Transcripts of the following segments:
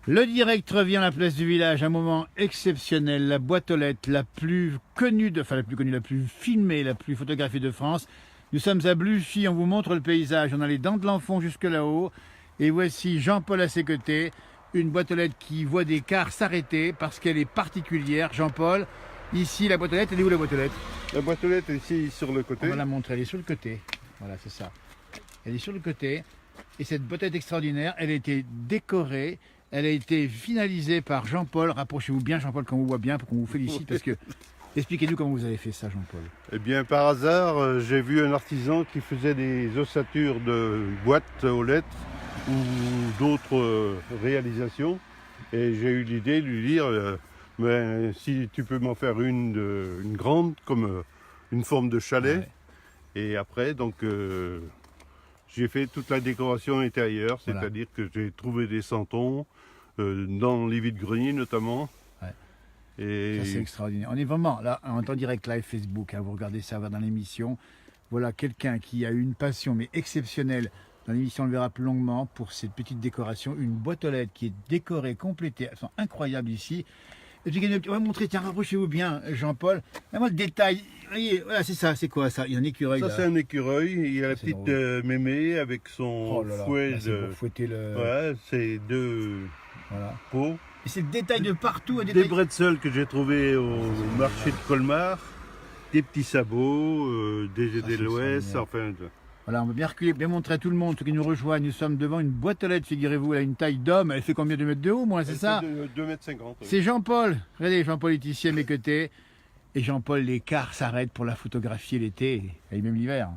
Le direct revient à la place du village, un moment exceptionnel, la boîte aux lettres la plus connue, la plus filmée, la plus photographiée de France. Nous sommes à Bluffy, on vous montre le paysage, on a les dents de l'enfant jusque là-haut. Et voici Jean-Paul à ses côtés, une boîte aux lettres qui voit des cars s'arrêter parce qu'elle est particulière. Jean-Paul, ici la boîte aux lettres, elle est où la boîte aux lettres? La boîte aux lettres est ici sur le côté. On va la montrer, elle est sur le côté. Voilà, c'est ça. Elle est sur le côté. Et cette boîte aux lettres extraordinaire, elle a été décorée. Elle a été finalisée par Jean-Paul. Rapprochez-vous bien, Jean-Paul, qu'on vous voit bien, pour qu'on vous félicite. Parce que, expliquez-nous comment vous avez fait ça, Jean-Paul. Eh bien, par hasard, j'ai vu un artisan qui faisait des ossatures de boîtes aux lettres ou d'autres réalisations. Et j'ai eu l'idée de lui dire, mais si tu peux m'en faire une grande, comme une forme de chalet. Ouais. Et après, donc, j'ai fait toute la décoration intérieure, Voilà. c'est-à-dire que j'ai trouvé des santons, dans les vides-greniers notamment. Ouais. Et Ça, c'est extraordinaire. On est vraiment là en temps direct live Facebook. Hein, vous regardez ça dans l'émission. Voilà quelqu'un qui a eu une passion mais exceptionnelle. Dans l'émission, on le verra plus longuement pour cette petite décoration. Une boîte aux lettres qui est décorée, complétée. Elles sont incroyables ici. Et puis, on va montrer, tiens, rapprochez-vous bien, Jean-Paul. Moi le détail. Voyez, voilà, c'est ça, c'est quoi ça? Il y a un écureuil ça, là. c'est un écureuil. Il y a la C'est petite drôle. mémé avec son Oh là là, fouet là, c'est pour fouetter le. Ouais, c'est deux Voilà. pots. Et c'est le détail de partout. Un Des détail... bretzels que j'ai trouvés au marché de Colmar. Des petits sabots, des Ça, c'est l'Ouest, extraordinaire. enfin. Voilà, on va bien reculer, bien montrer à tout le monde, ceux qui nous rejoignent. Nous sommes devant une boîte aux lettres, figurez-vous, elle a une taille d'homme. Elle fait combien de mètres de haut, moi, c'est ça? 2,50 m. C'est Jean-Paul. Regardez, Jean-Paul est ici à mes côtés. Et Jean-Paul, les cars s'arrêtent pour la photographier l'été, et même l'hiver.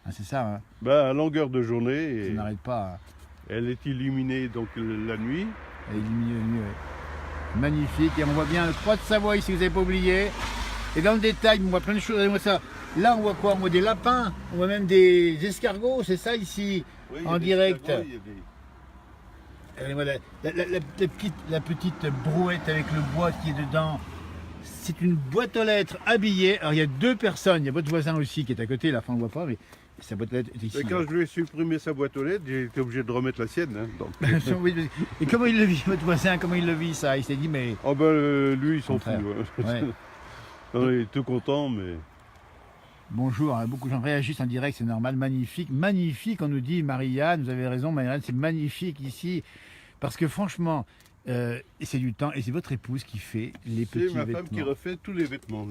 Ah, c'est ça, hein. Bah, à longueur de journée. Ça Et n'arrête pas. Hein. elle est illuminée donc la nuit. Elle est illuminée la nuit, ouais. Magnifique. Et on voit bien le Croix de Savoie ici, vous n'avez pas oublié. Et dans le détail, on voit plein de choses. Regardez-moi ça. Là, on voit quoi? On voit des lapins. On voit même des escargots. C'est ça ici, Oui, il y a en des direct. escargots, il y a des- Regardez-moi la petite brouette avec le bois qui est dedans. C'est une boîte aux lettres habillée. Alors, il y a deux personnes. Il y a votre voisin aussi qui est à côté. Là, enfin, on ne voit pas, mais sa boîte aux lettres est ici. Mais quand je lui ai supprimé sa boîte aux lettres, j'ai été obligé de remettre la sienne. Hein, donc. Oui, et comment il le vit, votre voisin? Comment il le vit, ça? Il s'est dit, mais... Oh ben lui, il s'en fout. Contraire. Hein. Ouais. On est tout content, mais Bonjour, hein, beaucoup de gens réagissent en direct, c'est normal, magnifique, magnifique, on nous dit, Marie-Anne, vous avez raison, Marie-Anne, c'est magnifique ici, parce que franchement, c'est du temps, et c'est votre épouse qui fait les petits c'est ma vêtements. femme qui refait tous les vêtements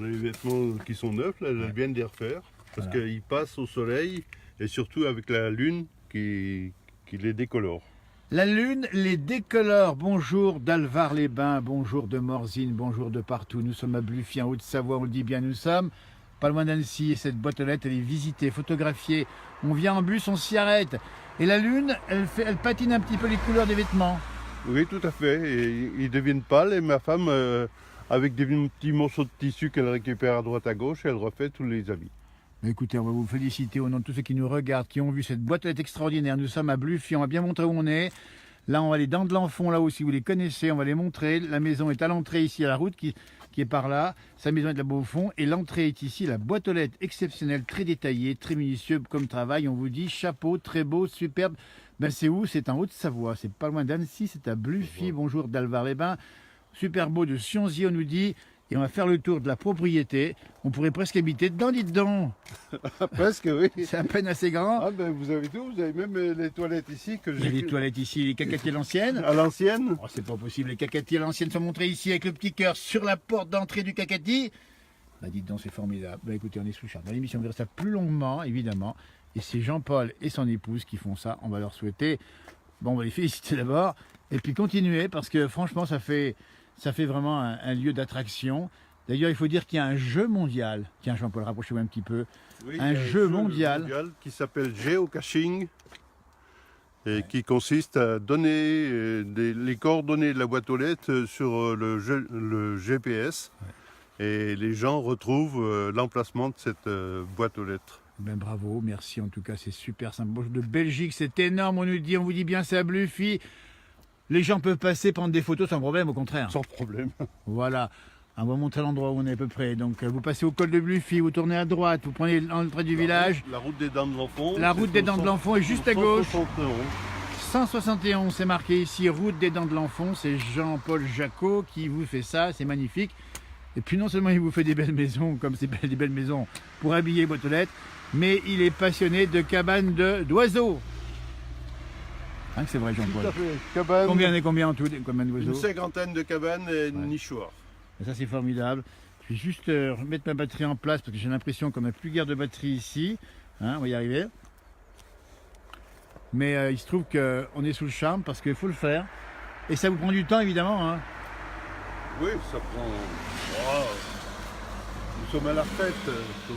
qui sont neufs, là, elle vient de les refaire, parce Voilà. qu'ils passent au soleil, et surtout avec la lune qui les décolore. La lune les décolore. Bonjour d'Alvar-les-Bains, bonjour de Morzine, bonjour de partout. Nous sommes à Bluffy, en Haute-Savoie, on le dit bien, nous sommes pas loin d'Annecy. Et cette boîte aux lettres, elle est visitée, photographiée. On vient en bus, on s'y arrête. Et la lune, elle patine un petit peu les couleurs des vêtements. Oui, tout à fait, et ils deviennent pâles, et ma femme, avec des petits morceaux de tissu qu'elle récupère à droite à gauche, elle refait tous les habits. Mais écoutez, on va vous féliciter au nom de tous ceux qui nous regardent, qui ont vu cette boîte aux lettres extraordinaire. Nous sommes à Bluffy, on va bien montrer où on est. Là, on va les dents de l'enfant, là aussi, vous les connaissez, on va les montrer. La maison est à l'entrée ici, à la route qui est par là. Sa maison est là-bas au fond. Et l'entrée est ici, la boîte aux lettres exceptionnelle, très détaillée, très minutieuse comme travail. On vous dit chapeau, très beau, superbe. Ben, c'est où? C'est en Haute-Savoie, c'est pas loin d'Annecy, c'est à Bluffy. Bonjour d'Alvar-les-Bains. Super beau de Sionzy, on nous dit. Et on va faire le tour de la propriété. On pourrait presque habiter dedans, dites donc. Presque, oui. C'est à peine assez grand. Ah ben vous avez tout, vous avez même les toilettes ici que Il y a j'ai les toilettes ici, les cacatiers l'ancienne. à l'ancienne. Oh, c'est pas possible, les cacatiers l'ancienne sont montrés ici avec le petit cœur sur la porte d'entrée du cacati. Bah dites donc, c'est formidable. Bah écoutez, on est sous charte. Dans l'émission, on verra ça plus longuement, évidemment. Et c'est Jean-Paul et son épouse qui font ça. On va leur souhaiter, bon, on va les féliciter d'abord. Et puis continuer, parce que franchement, ça fait vraiment un lieu d'attraction. D'ailleurs, il faut dire qu'il y a un jeu mondial. Tiens, Jean-Paul, rapprochez-vous un petit peu. Oui, Un il y a jeu mondial. qui s'appelle geocaching et qui consiste à donner les coordonnées de la boîte aux lettres sur le GPS et les gens retrouvent l'emplacement de cette boîte aux lettres. Ben bravo, merci en tout cas, c'est super sympa. Bonjour de Belgique, c'est énorme, on vous dit bien, c'est à Bluffy. Les gens peuvent passer, prendre des photos sans problème, au contraire. Sans problème. Voilà, on va montrer l'endroit où on est à peu près. Donc vous passez au col de Bluffy, vous tournez à droite, vous prenez l'entrée du village. La route des Dents de l'Enfant. La route des Dents de l'Enfant est juste à gauche. 171. 171, c'est marqué ici, route des Dents de l'Enfant. C'est Jean-Paul Jacot qui vous fait ça, c'est magnifique. Et puis non seulement il vous fait des belles maisons, comme c'est des belles maisons pour habiller boîte aux lettres, mais il est passionné de cabanes d'oiseaux. Hein, c'est vrai, Jean-Paul. Tout à fait. Cabane, Combien en tout, des cabanes une d'oiseaux? cinquantaine de cabanes et nichoirs. Et ça, c'est formidable. Je vais juste remettre ma batterie en place parce que j'ai l'impression qu'on n'a plus guère de batterie ici. Hein, on va y arriver. Mais il se trouve qu'on est sous le charme parce qu'il faut le faire. Et ça vous prend du temps, évidemment. Hein. Oui, ça prend. Oh, nous sommes à la retraite.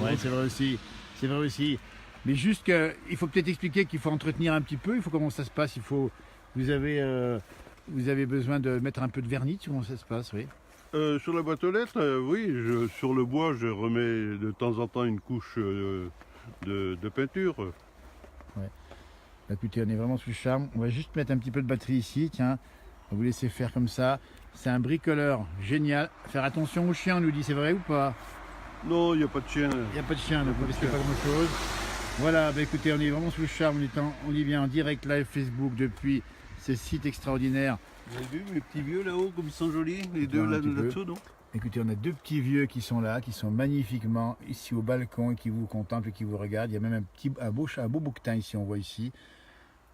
Oui, c'est vrai aussi. C'est vrai aussi. Mais juste qu'il faut peut-être expliquer qu'il faut entretenir un petit peu. Il faut comment ça se passe. Vous avez besoin de mettre un peu de vernis. Comment ça se passe, oui. Sur la boîte aux lettres, oui, sur le bois, je remets de temps en temps une couche de peinture. Écoutez, on est vraiment sous le charme. On va juste mettre un petit peu de batterie ici. Tiens, on va vous laisser faire comme ça. C'est un bricoleur génial. Faire attention aux chiens, on nous dit, c'est vrai ou pas? Non, il n'y a pas de chien. Il n'y a pas de chien, donc on risque pas grand-chose. Voilà, bah écoutez, on est vraiment sous le charme. On est bien en direct live Facebook depuis ce site extraordinaire. Vous avez vu mes petits vieux là-haut, comme ils sont jolis, les deux là-dessous, non? Écoutez, on a deux petits vieux qui sont là, qui sont magnifiquement ici au balcon et qui vous contemplent et qui vous regardent. Il y a même un beau bouquetin ici, on voit ici.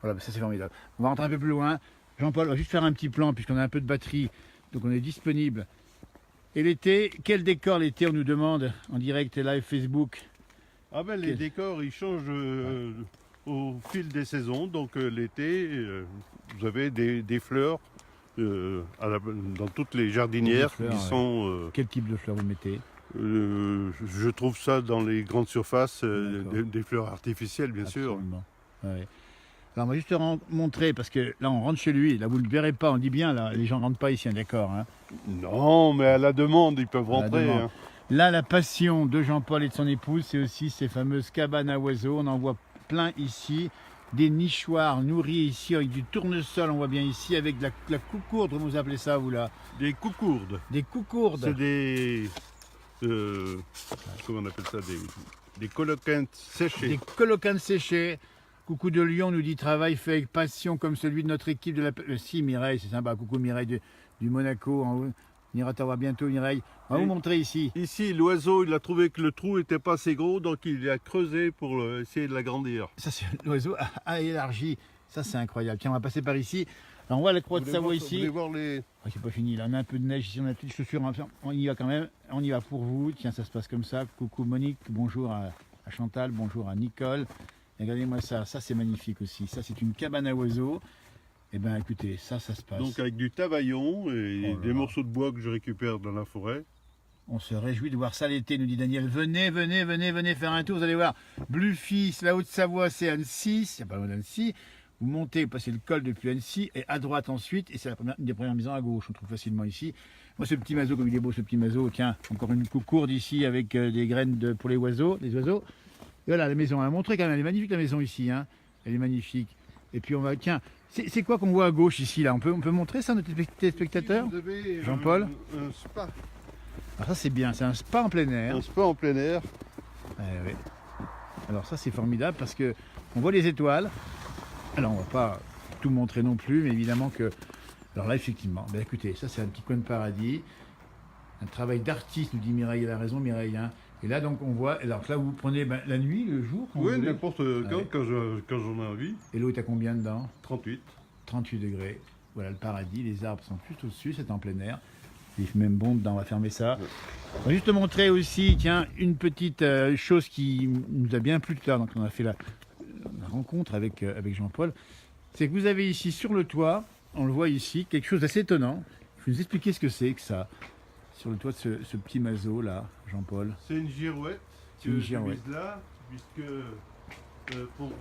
Voilà, ça c'est formidable. On va rentrer un peu plus loin. Jean-Paul, on va juste faire un petit plan puisqu'on a un peu de batterie. Donc on est disponible. Et l'été, quel décor l'été, on nous demande en direct et live Facebook? Ah ben les décors, ils changent au fil des saisons. Donc l'été, vous avez des fleurs dans toutes les jardinières fleurs, qui sont... Quel type de fleurs vous mettez? je trouve ça dans les grandes surfaces, D'accord. des fleurs artificielles, bien sûr. Absolument. Ouais. Alors on va juste montrer, parce que là on rentre chez lui, là vous ne le verrez pas, on dit bien, là les gens ne rentrent pas ici, hein, d'accord. Hein. Non, mais à la demande, ils peuvent rentrer. demande. Hein. Là la passion de Jean-Paul et de son épouse, c'est aussi ces fameuses cabanes à oiseaux, on en voit plein ici, des nichoirs nourris ici avec du tournesol, on voit bien ici, avec de la coucourde, comment vous appelez ça vous là? Des coucourdes. Des coucourdes. C'est des... comment on appelle ça? Des coloquintes séchées. Des colocantes séchées. Coucou de Lyon nous dit travail fait avec passion comme celui de notre équipe de la... Si Mireille, c'est sympa. Coucou Mireille du Monaco. On ira te voir bientôt Mireille. On va vous montrer ici. Ici, l'oiseau, il a trouvé que le trou n'était pas assez gros, donc il a creusé pour essayer de l'agrandir. Ça c'est l'oiseau a élargi. Ça c'est incroyable. Tiens, on va passer par ici. Alors, on voit la croix de Savoie ici. Vous voulez voir les... Oh, c'est pas fini. Là, on a un peu de neige ici. On a toutes les chaussures. On y va quand même. On y va pour vous. Tiens, ça se passe comme ça. Coucou Monique. Bonjour à Chantal. Bonjour à Nicole. Regardez-moi ça, ça c'est magnifique aussi. Ça c'est une cabane à oiseaux. Et bien écoutez, ça se passe. Donc avec du tavaillon et des là. morceaux de bois que je récupère dans la forêt. On se réjouit de voir ça l'été, nous dit Daniel. Venez faire un tour. Vous allez voir, Bluffy, la Haute-Savoie, c'est Annecy. C'est pas loin d'Annecy. Vous montez, vous passez le col depuis Annecy et à droite ensuite. Et c'est une des premières maisons à gauche. On trouve facilement ici. Moi, ce petit mazo, comme il est beau, ce petit mazo. Tiens, encore une coucourde ici avec des graines pour les oiseaux. Et voilà, la maison, on l'a montré quand même, elle est magnifique la maison ici, hein. Elle est magnifique. Et puis on va, tiens, c'est quoi qu'on voit à gauche ici là? On peut montrer ça à nos téléspectateurs? Vous avez Jean-Paul? un spa. Alors ça c'est bien, c'est un spa en plein air. Un spa en plein air. Ouais. Alors ça c'est formidable parce que on voit les étoiles. Alors on va pas tout montrer non plus, mais évidemment que... Alors là effectivement, ben écoutez, ça c'est un petit coin de paradis. Un travail d'artiste, nous dit Mireille, elle a raison Mireille, hein. Et là, donc, on voit. Alors là, vous prenez la nuit, le jour quand Oui, vous voulez. n'importe quand j'en ai envie. Et l'eau est à combien dedans? 38. 38 degrés. Voilà le paradis. Les arbres sont juste au-dessus, c'est en plein air. Il fait même bon dedans, on va fermer ça. Ouais. On va juste te montrer aussi, tiens, une petite chose qui nous a bien plu tout à l'heure. Donc, on a fait la rencontre avec Jean-Paul. C'est que vous avez ici, sur le toit, on le voit ici, quelque chose d'assez étonnant. Il faut nous expliquer ce que c'est que ça. Sur le toit de ce petit mazo là, Jean-Paul. C'est une girouette. C'est une girouette. Je mise là, puisque pour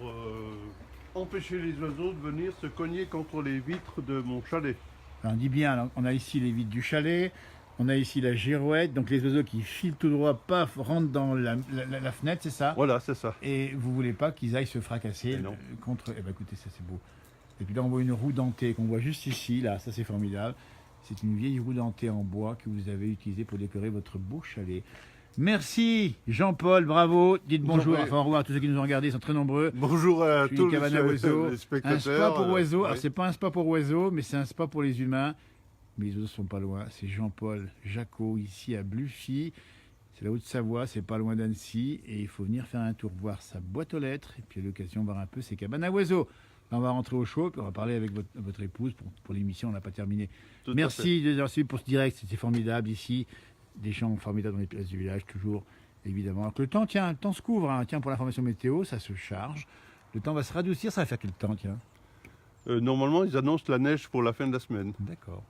empêcher les oiseaux de venir se cogner contre les vitres de mon chalet. Alors, on dit bien, alors, on a ici les vitres du chalet, on a ici la girouette, donc les oiseaux qui filent tout droit, paf, rentrent dans la fenêtre, c'est ça? Voilà, c'est ça. Et vous voulez pas qu'ils aillent se fracasser contre... Eh bien écoutez, ça c'est beau. Et puis là on voit une roue dentée qu'on voit juste ici, là, ça c'est formidable. C'est une vieille roue dentée en bois que vous avez utilisée pour décorer votre beau chalet. Merci Jean-Paul, bravo. Dites bonjour, prie. enfin au revoir à tous ceux qui nous ont regardés, ils sont très nombreux. Bonjour à Julie tous Cabane à oiseaux. les Un spectateurs. spa pour oiseaux. Alors ouais. c'est pas un spa pour oiseaux, mais c'est un spa pour les humains. Mais les oiseaux sont pas loin. C'est Jean-Paul Jacot ici à Bluffy. C'est la Haute-Savoie, c'est pas loin d'Annecy. Et il faut venir faire un tour, voir sa boîte aux lettres. Et puis à l'occasion, voir un peu ses cabanes à oiseaux. Là, on va rentrer au chaud, puis on va parler avec votre épouse pour l'émission, on n'a pas terminé. Tout à Merci de nous avoir suivis pour ce direct, c'était formidable ici. Des gens formidables dans les places du village, toujours, évidemment. Alors que le temps, tiens, le temps se couvre, hein. Tiens, pour l'information météo, ça se charge. Le temps va se radoucir, ça va faire quel temps, tiens? Normalement, ils annoncent la neige pour la fin de la semaine. D'accord.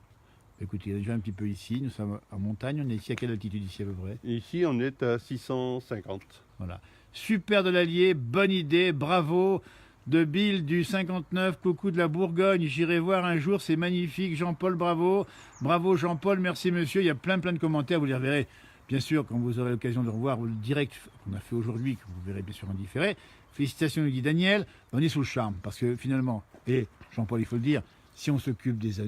Écoutez, il y a déjà un petit peu ici, nous sommes en montagne, on est ici à quelle altitude ici à peu près? Ici, on est à 650. Voilà. Super de l'Allier, bonne idée, bravo. De Bill du 59, coucou de la Bourgogne, j'irai voir un jour, c'est magnifique. Jean-Paul, bravo. Bravo Jean-Paul, merci monsieur. Il y a plein de commentaires, vous les reverrez bien sûr quand vous aurez l'occasion de revoir le direct qu'on a fait aujourd'hui, que vous verrez bien sûr en différé. Félicitations, nous dit Daniel. On est sous le charme parce que finalement, et Jean-Paul, il faut le dire, si on s'occupe des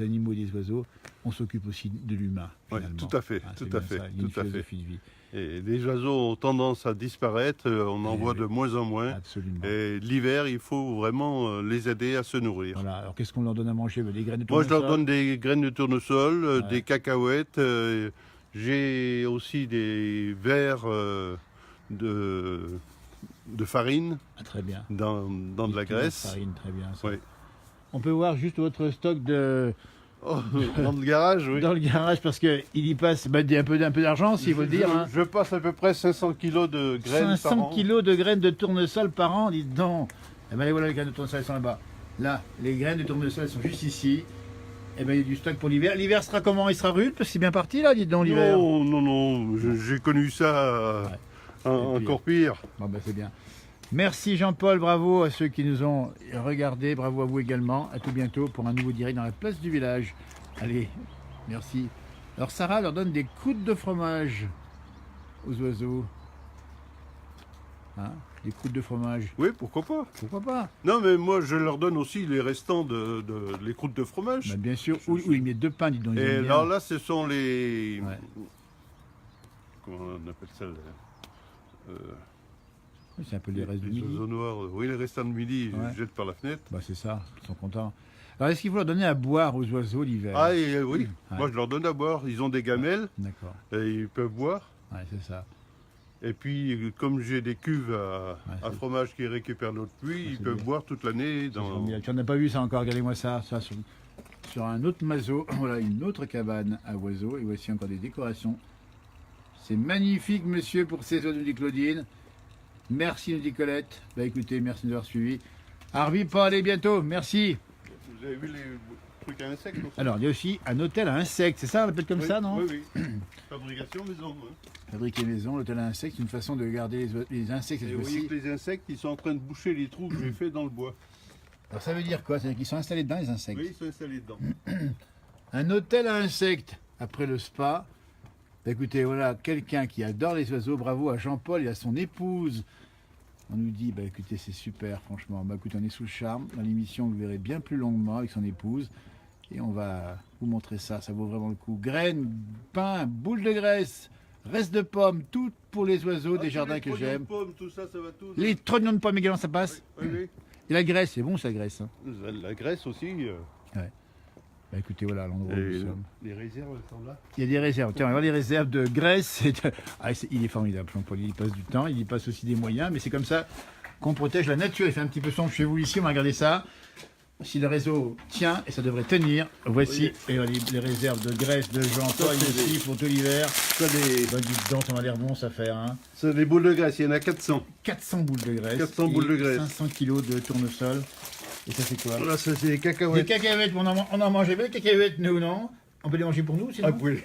animaux et des oiseaux, on s'occupe aussi de l'humain. Oui, Finalement. tout à fait, C'est tout bien à fait, ça, il y a une tout à fait. philosophie de vie. Et les oiseaux ont tendance à disparaître, on en Eh voit oui. de moins en moins. Absolument. Et l'hiver, il faut vraiment les aider à se nourrir. Voilà. Alors qu'est-ce qu'on leur donne à manger? Des graines de Moi, je leur tournesol. donne des graines de tournesol, Ouais. des cacahuètes. J'ai aussi des verres de farine Ah, très bien. dans de la Des graisse. farine, très bien. Ça. Oui. On peut voir juste votre stock Oh, dans le garage, oui. dans le garage parce qu'il y passe un peu d'argent, s'il faut le dire. Hein. Je passe à peu près 500 kilos de graines par 500 an. kilos de graines de tournesol par an, dites donc. Eh ben, voilà, les graines de tournesol, elles sont là-bas. Là, les graines de tournesol, elles sont juste ici. Eh ben, il y a du stock pour l'hiver. L'hiver sera comment? Il sera rude parce que c'est bien parti, là, dites donc, l'hiver. Non, j'ai connu ça C'est encore pire. Bon, ben, c'est bien. Merci Jean-Paul, bravo à ceux qui nous ont regardés, bravo à vous également. À tout bientôt pour un nouveau direct dans la place du village. Allez, merci. Alors Sarah leur donne des croûtes de fromage aux oiseaux. Hein, des croûtes de fromage. Oui, pourquoi pas. Pourquoi pas? Non, mais moi, je leur donne aussi les restants les croûtes de fromage. Ben, bien sûr. Oui, mais deux pains, dis donc. ils Et aiment bien. alors là, ce sont les... Ouais. Comment on appelle ça Oui, c'est un peu les restes de les midi. oiseaux noirs. Oui, les restants de midi, Ouais. je jette par la fenêtre. Bah, c'est ça, ils sont contents. Alors est-ce qu'il faut leur donner à boire aux oiseaux l'hiver? Ah, et, oui. Ouais. Moi, je leur donne à boire. Ils ont des gamelles D'accord, et ils peuvent boire. ouais, c'est ça. Et puis, comme j'ai des cuves à c'est- fromage qui récupèrent l'eau de pluie, Ah, ils c'est peuvent bien. boire toute l'année. C'est Dans... formidable. Tu n'en as pas vu ça encore, regardez-moi ça, sur un autre mazo, voilà une autre cabane à oiseaux, et voici encore des décorations. C'est magnifique monsieur pour ces oiseaux, nous dit Claudine. Merci nous dit Colette. Bah écoutez, merci de nous avoir suivis. Arvi, pas aller bientôt, merci. Vous avez vu les trucs à insectes aussi? Alors il y a aussi un hôtel à insectes, c'est ça on l'appelle comme Oui, ça non? Oui, oui. Fabrication maison. Hein. Fabriquer maison, l'hôtel à insectes, c'est une façon de garder les insectes cette Et vous voyez fois-ci. que les insectes, ils sont en train de boucher les trous que j'ai fait dans le bois. Alors ça veut dire quoi? C'est-à-dire qu'ils sont installés dedans les insectes? Oui, ils sont installés dedans. Un hôtel à insectes après le spa. Bah, écoutez, voilà, quelqu'un qui adore les oiseaux. Bravo à Jean-Paul et à son épouse. On nous dit, bah écoutez, c'est super, franchement. Bah écoutez, on est sous le charme. Dans l'émission, vous verrez bien plus longuement avec son épouse. Et on va vous montrer ça, ça vaut vraiment le coup. Graines, pain, boules de graisse, restes de pommes, tout pour les oiseaux des jardins que j'aime. Pommes, tout ça, ça va tout. Les trognons de pommes également, ça passe. Oui, oui. Et la graisse, c'est bon, ça graisse. Hein. La graisse aussi. Bah écoutez, voilà l'endroit où nous Et sommes. les réserves elles sont là. Il y a des réserves. Tiens, on va voir les réserves de graisse. Il est formidable, Jean-Paul. Il y passe du temps, il y passe aussi des moyens, mais c'est comme ça qu'on protège la nature. Il fait un petit peu sombre chez vous ici, on va regarder ça. Si le réseau tient, et ça devrait tenir, voici les réserves de graisse de Jean-Paul ici pour tout l'hiver. Ça, Bah, dites donc, ça m'a l'air bon, ça fait. Hein. c'est des boules de graisse, il y en a 400. 400 boules de graisse. 400 boules de et graisse. 500 kilos de tournesol. Et ça, c'est quoi? Là, ça, c'est des Des cacahuètes. cacahuètes, on en mangeait bien, les cacahuètes, nous, non? On peut les manger pour nous, sinon? Ah, vous pouvez-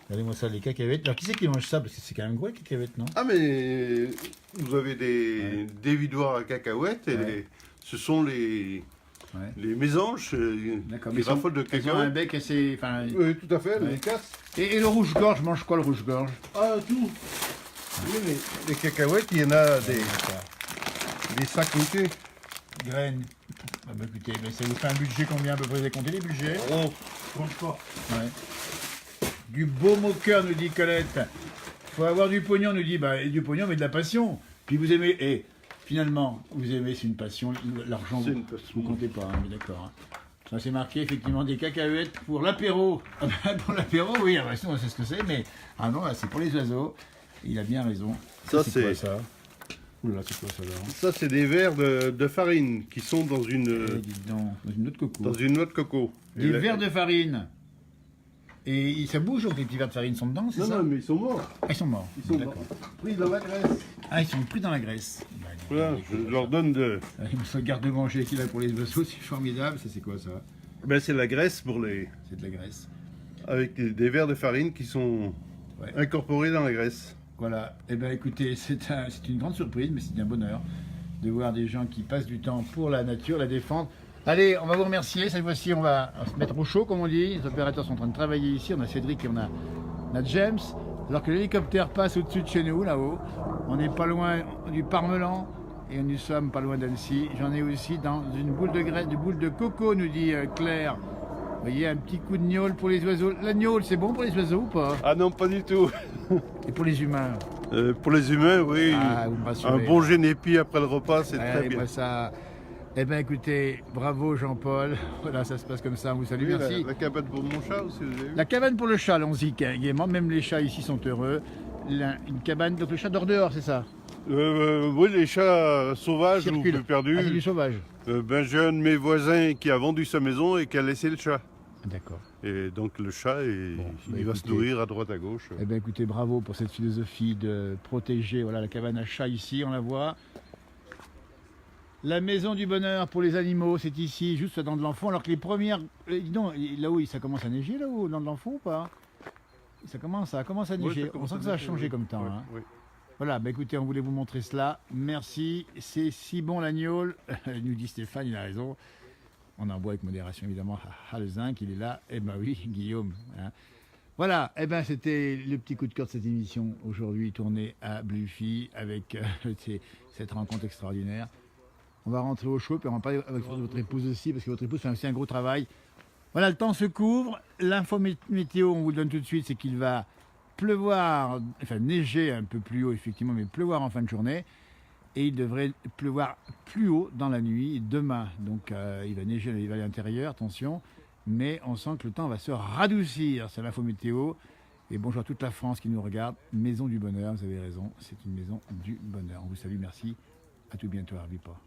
Regardez-moi ça, les cacahuètes. Alors, qui c'est qui mange ça? Parce que c'est quand même gros, les cacahuètes, non? Ah, mais vous avez des vidoirs à cacahuètes et Ouais. ce sont les mésanges D'accord, qui mais raffolent de elles ont un cacahuètes. bec assez... Enfin, Oui, tout à fait, Ouais. les casse. et le rouge-gorge, mange quoi le rouge-gorge? Ah, tout. Oui, mais les cacahuètes, il y en a des sacs entiers. Graines. Ah bah écoutez, mais ça vous fait un budget combien à peu près? Vous avez compté les budgets? Oh, franchement. Ouais. Du baume au cœur, nous dit Colette. faut avoir du pognon, on nous dit, et du pognon, mais de la passion. Puis vous aimez, et finalement, vous aimez, c'est une passion, l'argent, C'est vous une passion. ne comptez pas, hein, mais d'accord. Hein. Ça, c'est marqué, effectivement, des cacahuètes pour l'apéro. Pour l'apéro, oui, sinon, on sait ce que c'est, mais, ah non, là, c'est pour les oiseaux. Il a bien raison. Ça, c'est quoi, ça? Oula, c'est quoi ça, alors? Ça, c'est des verres de farine qui sont dans Eh, dites donc, dans une noix de coco. dans une noix de coco. Des Et là- verres de farine. Et ça bouge, donc les petits verres de farine sont dedans, c'est Non, ça? non, mais ils sont morts. Ah, ils sont morts. Ils sont D'accord. morts. Pris dans la graisse. Ah, ils sont pris dans la graisse. Voilà, je leur donne de. Ce garde-manger qu'il a pour les oiseaux, c'est formidable. Ça, c'est quoi ça? Ben, c'est la graisse pour les. C'est de la graisse. Avec des verres de farine qui sont Ouais. incorporés dans la graisse. Voilà. Eh bien, écoutez, c'est une grande surprise, mais c'est un bonheur de voir des gens qui passent du temps pour la nature, la défendre. Allez, on va vous remercier. Cette fois-ci, on va se mettre au chaud, comme on dit. Les opérateurs sont en train de travailler ici. On a Cédric et on a James. Alors que l'hélicoptère passe au-dessus de chez nous, là-haut. On n'est pas loin du Parmelan et nous sommes pas loin d'Annecy. J'en ai aussi dans une boule de graisse, de boule de coco, nous dit Claire. Vous voyez, un petit coup de gnôle pour les oiseaux. La gnôle, c'est bon pour les oiseaux ou pas? Ah non, pas du tout. Et pour les humains? Pour les humains, oui. Ah, vous me rassurez. Un bon génépi après le repas, c'est Ouais, très bien. moi, ça... Eh bien, écoutez, bravo Jean-Paul. Voilà, ça se passe comme ça. On vous salue, Oui, merci. la cabane pour mon chat aussi, vous avez vu. La cabane pour le chat, allons-y gaiement. Même les chats ici sont heureux. Une cabane, donc le chat dort dehors, c'est ça? Oui, les chats sauvages ou Circule. peu perdus. Ah, c'est du sauvage. Ben, j'ai un de mes voisins qui a vendu sa maison et qui a laissé le chat. D'accord. Et donc le chat, Bon, il va se écoutez. nourrir à droite à gauche. Eh bien, écoutez, bravo pour cette philosophie de protéger. Voilà, la cabane à chat ici, on la voit. La maison du bonheur pour les animaux, c'est ici, juste dans de l'enfant. Alors que les premières. Dis donc, là-haut, ça commence à neiger, là-haut, dans de l'enfant ou pas? Ça commence à Ouais, neiger. ça On commence sent à que ça a neiger, changé oui. comme temps. Ouais, Hein. oui. Voilà, bah écoutez, on voulait vous montrer cela. Merci, c'est si bon l'agneau. Nous dit Stéphane, il a raison. On en boit avec modération, évidemment. Ah, le zinc, il est là. Eh ben oui, Guillaume. Hein. Voilà, eh ben c'était le petit coup de cœur de cette émission aujourd'hui tournée à Bluffy avec cette rencontre extraordinaire. On va rentrer au chaud, puis on va parler avec votre épouse aussi, parce que votre épouse fait aussi un gros travail. Voilà, le temps se couvre. L'info météo, on vous le donne tout de suite, c'est qu'il va pleuvoir, enfin neiger un peu plus haut effectivement, mais pleuvoir en fin de journée. Et il devrait pleuvoir plus haut dans la nuit, demain. Donc il va neiger dans les vallées intérieures, attention. Mais on sent que le temps va se radoucir. C'est l'info météo. Et bonjour à toute la France qui nous regarde. Maison du bonheur, vous avez raison, c'est une maison du bonheur. On vous salue, merci. À tout bientôt, Harvey Pas.